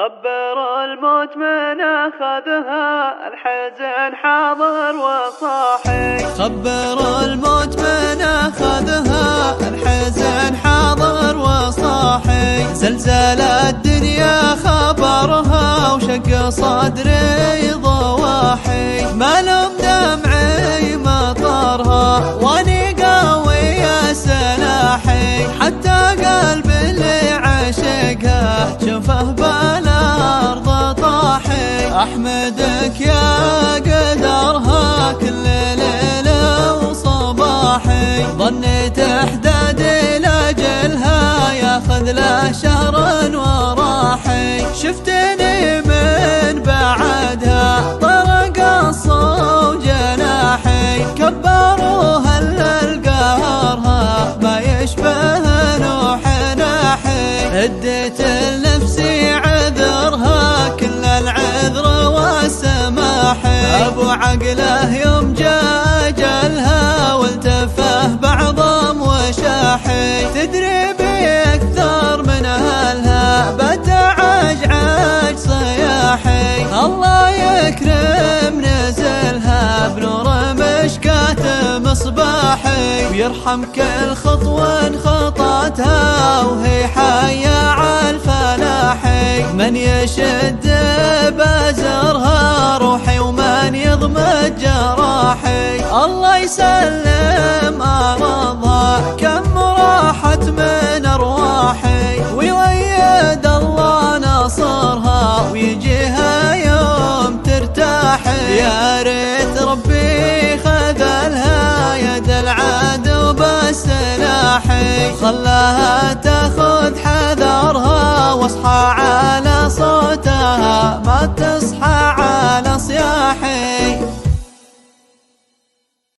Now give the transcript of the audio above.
خبر الموت من أخذها، الحزن حاضر وصاحي. خبر الموت من أخذها، الحزن حاضر وصاحي. زلزال الدنيا خبرها، وشق صدري ضواحي. ما لم دمعي مطرها، واني قوي سلاحي. حتى قلب اللي عشقها، شوفه بالأرض طاحي. أحمدك يا قدرها، كل ليلة وصباحي. ظنيت احدادي لأجلها، ياخذ له شهر وراحي. شفتني من بعدها، طرق الصو جناحي. كبروها القهرها، ما يشبه نوح ناحي. اديت لنفسي عذرها، كل العذر والسماحي. ابو عقله يوم جاء اجلها، والتفه بعضهم وشاحي. تدري بي اكثر من اهلها، بتعجعج صياحي. الله يكرم نزلها، بنور مشكاة مصباحي. ويرحم كل خطوة خطاتها، وهي حية عالفلاحي. من يشد بازرها روحي، ومن يضمد جراحي. الله يسلم أرضها، كم راحت من أرواحي. ويويد الله نصرها، ويجيها يوم ترتاحي. يا ريت ربي خذلها، يد العدو بالسلاحي. خلاها تاخذ حذرها، واصحى على صوتها ما تصل